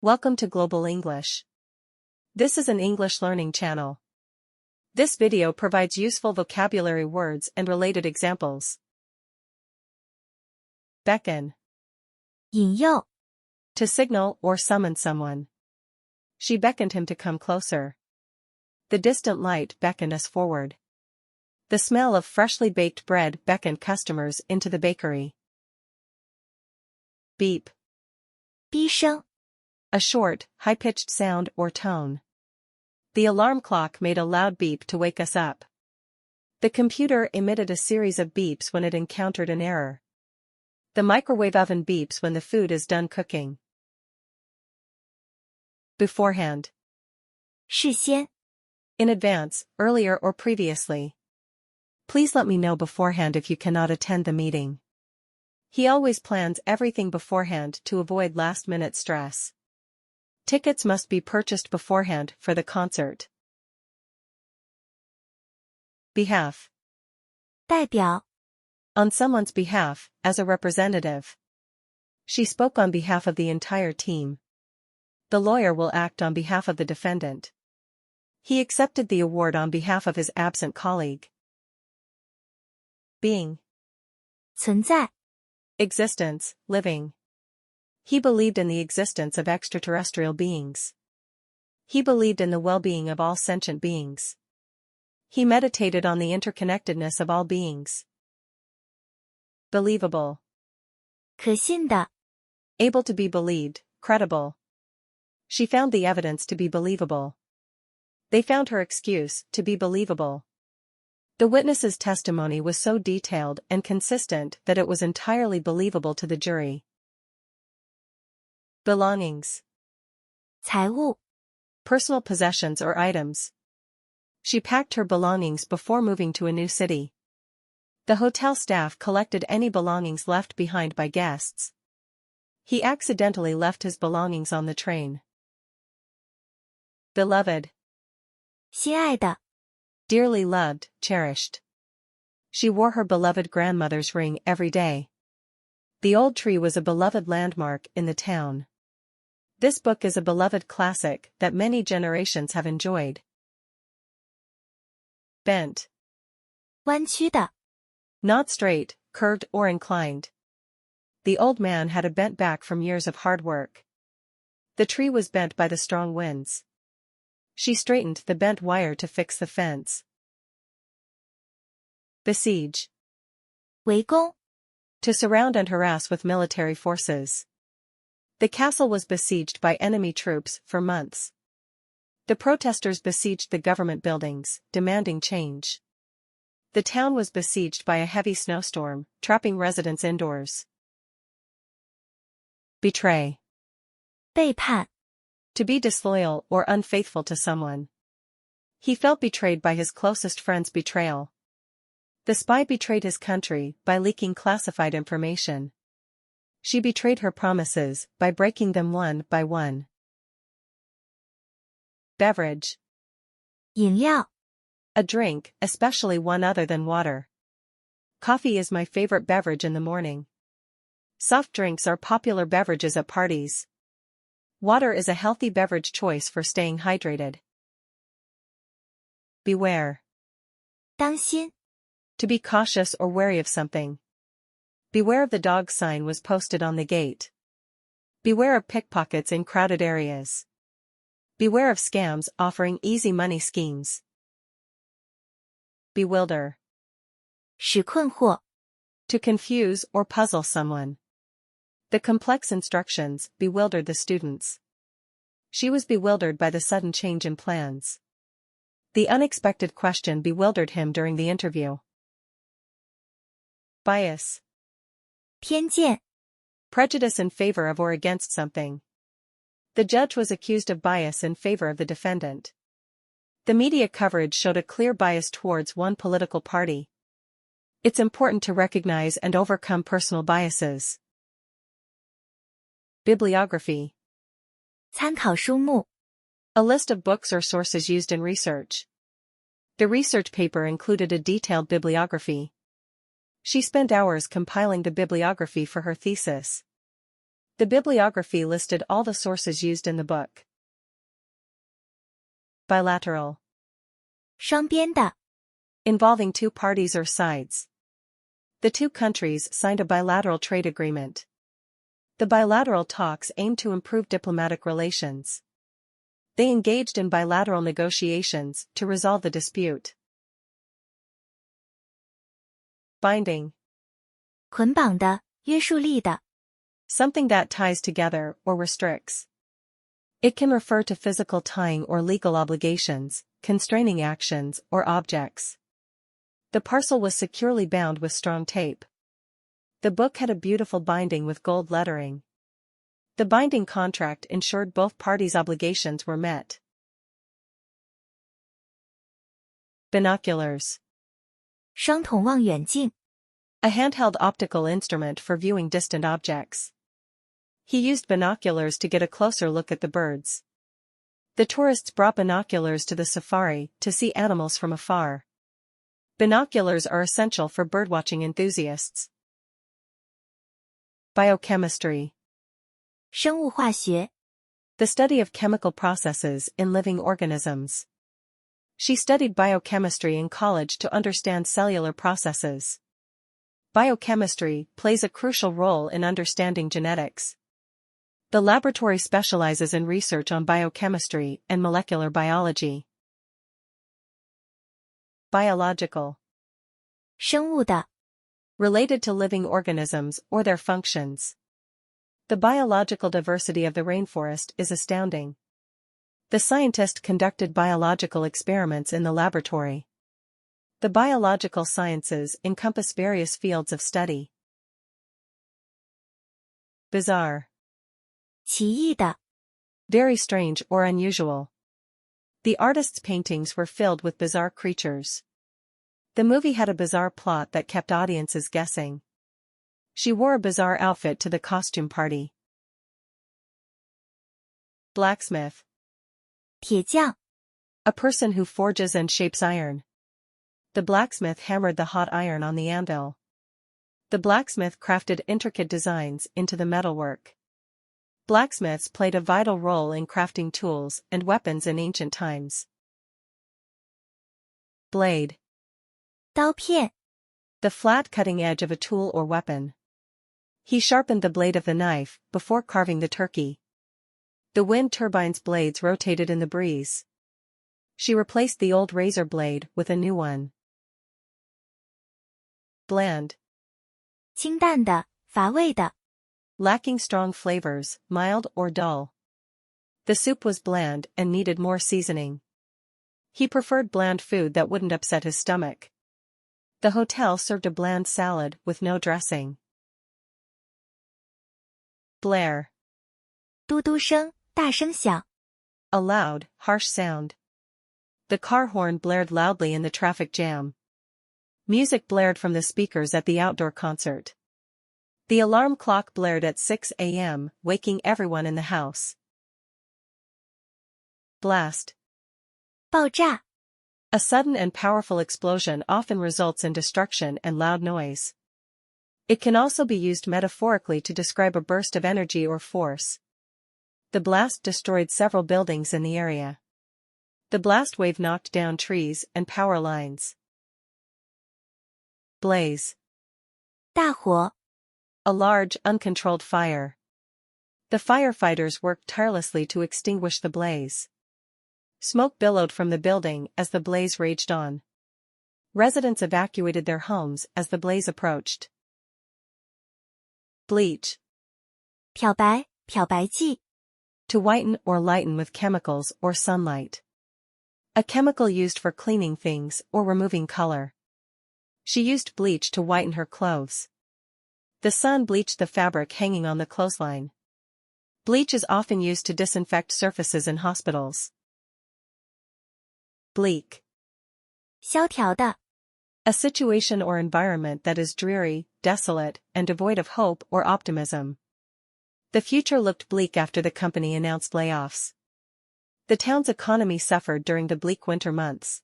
Welcome to Global English. This is an English learning channel. This video provides useful vocabulary words and related examples. Beckon. 引诱 To signal or summon someone. She beckoned him to come closer. The distant light beckoned us forward. The smell of freshly baked bread beckoned customers into the bakery. Beep. 逼声 A short, high-pitched sound or tone. The alarm clock made a loud beep to wake us up. The computer emitted a series of beeps when it encountered an error. The microwave oven beeps when the food is done cooking. Beforehand. 事先 In advance, earlier or previously. Please let me know beforehand if you cannot attend the meeting. He always plans everything beforehand to avoid last-minute stress. Tickets must be purchased beforehand for the concert. Behalf. 代表 On someone's behalf, as a representative. She spoke on behalf of the entire team. The lawyer will act on behalf of the defendant. He accepted the award on behalf of his absent colleague. Being. 存在 Existence, living. He believed in the existence of extraterrestrial beings. He believed in the well-being of all sentient beings. He meditated on the interconnectedness of all beings. Believable. 可信的 Able to be believed, credible. She found the evidence to be believable. They found her excuse to be believable. The witness's testimony was so detailed and consistent that it was entirely believable to the jury. Belongings. 财物 Personal possessions or items. She packed her belongings before moving to a new city. The hotel staff collected any belongings left behind by guests. He accidentally left his belongings on the train. Beloved. 心爱的 Dearly loved, cherished. She wore her beloved grandmother's ring every day. The old tree was a beloved landmark in the town. This book is a beloved classic that many generations have enjoyed. Bent. 弯曲的 Not straight, curved or inclined. The old man had a bent back from years of hard work. The tree was bent by the strong winds. She straightened the bent wire to fix the fence. Besiege. 围攻 To surround and harass with military forces. The castle was besieged by enemy troops for months. The protesters besieged the government buildings, demanding change. The town was besieged by a heavy snowstorm, trapping residents indoors. Betray. 背叛 To be disloyal or unfaithful to someone. He felt betrayed by his closest friend's betrayal. The spy betrayed his country by leaking classified information. She betrayed her promises by breaking them one by one. Beverage. 饮料 A drink, especially one other than water. Coffee is my favorite beverage in the morning. Soft drinks are popular beverages at parties. Water is a healthy beverage choice for staying hydrated. Beware. 当心 To be cautious or wary of something. Beware of the dog sign was posted on the gate. Beware of pickpockets in crowded areas. Beware of scams offering easy money schemes. Bewilder. 使困惑 To confuse or puzzle someone. The complex instructions bewildered the students. She was bewildered by the sudden change in plans. The unexpected question bewildered him during the interview. Bias. 偏见 Prejudice in favor of or against something. The judge was accused of bias in favor of the defendant. The media coverage showed a clear bias towards one political party. It's important to recognize and overcome personal biases. Bibliography. 参考书目 A list of books or sources used in research. The research paper included a detailed bibliography. She spent hours compiling the bibliography for her thesis. The bibliography listed all the sources used in the book. Bilateral. 双边的， Involving two parties or sides. The two countries signed a bilateral trade agreement. The bilateral talks aimed to improve diplomatic relations. They engaged in bilateral negotiations to resolve the dispute. Binding. 捆绑的，约束力的， Something that ties together or restricts. It can refer to physical tying or legal obligations, constraining actions or objects. The parcel was securely bound with strong tape. The book had a beautiful binding with gold lettering. The binding contract ensured both parties' obligations were met. Binoculars. 双筒望远镜， A handheld optical instrument for viewing distant objects. He used binoculars to get a closer look at the birds. The tourists brought binoculars to the safari to see animals from afar. Binoculars are essential for birdwatching enthusiasts. Biochemistry. 生物化学， The study of chemical processes in living organisms. She studied biochemistry in college to understand cellular processes. Biochemistry plays a crucial role in understanding genetics. The laboratory specializes in research on biochemistry and molecular biology. Biological. 生物的， Related to living organisms or their functions. The biological diversity of the rainforest is astounding. The scientist conducted biological experiments in the laboratory. The biological sciences encompass various fields of study. Bizarre. 奇异的， Very strange or unusual. The artist's paintings were filled with bizarre creatures. The movie had a bizarre plot that kept audiences guessing. She wore a bizarre outfit to the costume party. Blacksmith. 铁匠， A person who forges and shapes iron. The blacksmith hammered the hot iron on the anvil. The blacksmith crafted intricate designs into the metalwork. Blacksmiths played a vital role in crafting tools and weapons in ancient times. Blade. 刀片， The flat cutting edge of a tool or weapon. He sharpened the blade of the knife before carving the turkey. The wind turbine's blades rotated in the breeze. She replaced the old razor blade with a new one. Bland. 清淡的，乏味的， Lacking strong flavors, mild or dull. The soup was bland and needed more seasoning. He preferred bland food that wouldn't upset his stomach. The hotel served a bland salad with no dressing. Blare. 嘟嘟声，大声响， A loud, harsh sound. The car horn blared loudly in the traffic jam. Music blared from the speakers at the outdoor concert. The alarm clock blared at 6 a.m., waking everyone in the house. Blast. 爆炸， A sudden and powerful explosion often results in destruction and loud noise. It can also be used metaphorically to describe a burst of energy or force. The blast destroyed several buildings in the area. The blast wave knocked down trees and power lines. Blaze. 大火， A large, uncontrolled fire. The firefighters worked tirelessly to extinguish the blaze. Smoke billowed from the building as the blaze raged on. Residents evacuated their homes as the blaze approached. Bleach. 漂白，漂白剂， To whiten or lighten with chemicals or sunlight. A chemical used for cleaning things or removing color. She used bleach to whiten her clothes. The sun bleached the fabric hanging on the clothesline. Bleach is often used to disinfect surfaces in hospitals. Bleak. 萧条的， A situation or environment that is dreary, desolate, and devoid of hope or optimism. The future looked bleak after the company announced layoffs. The town's economy suffered during the bleak winter months.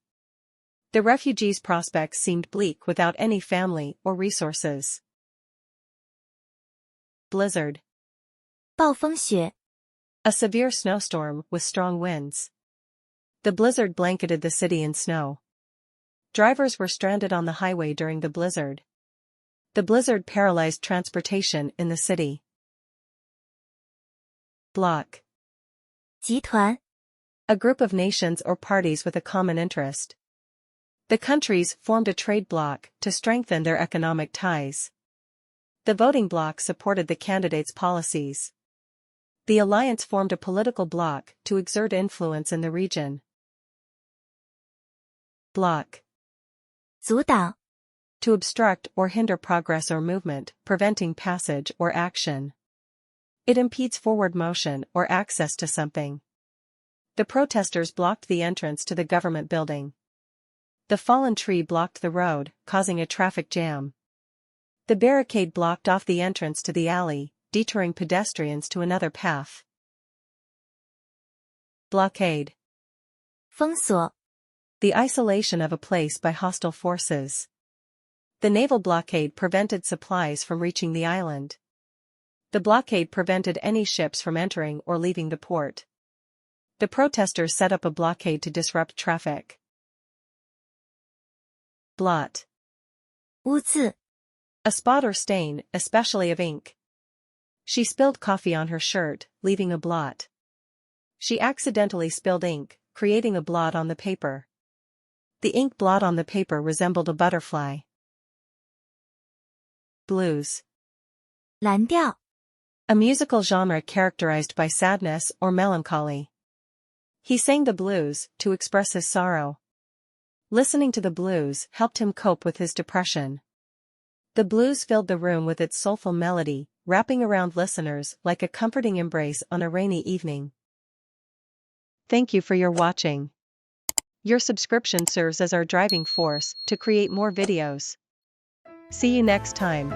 The refugees' prospects seemed bleak without any family or resources. Blizzard. 暴风雪， A severe snowstorm with strong winds. The blizzard blanketed the city in snow. Drivers were stranded on the highway during the blizzard. The blizzard paralyzed transportation in the city. Bloc. 集团， A group of nations or parties with a common interest. The countries formed a trade bloc to strengthen their economic ties. The voting bloc supported the candidates' policies. The alliance formed a political bloc to exert influence in the region. Block. 阻挡， To obstruct or hinder progress or movement, preventing passage or action. It impedes forward motion or access to something. The protesters blocked the entrance to the government building. The fallen tree blocked the road, causing a traffic jam. The barricade blocked off the entrance to the alley, deterring pedestrians to another path. Blockade. 封锁， The isolation of a place by hostile forces. The naval blockade prevented supplies from reaching the island. The blockade prevented any ships from entering or leaving the port. The protesters set up a blockade to disrupt traffic. Blot. 污渍， A spot or stain, especially of ink. She spilled coffee on her shirt, leaving a blot. She accidentally spilled ink, creating a blot on the paper. The ink blot on the paper resembled a butterfly. Blues. 蓝调， A musical genre characterized by sadness or melancholy. He sang the blues to express his sorrow. Listening to the blues helped him cope with his depression. The blues filled the room with its soulful melody, wrapping around listeners like a comforting embrace on a rainy evening. Thank you for your watching. Your subscription serves as our driving force to create more videos. See you next time.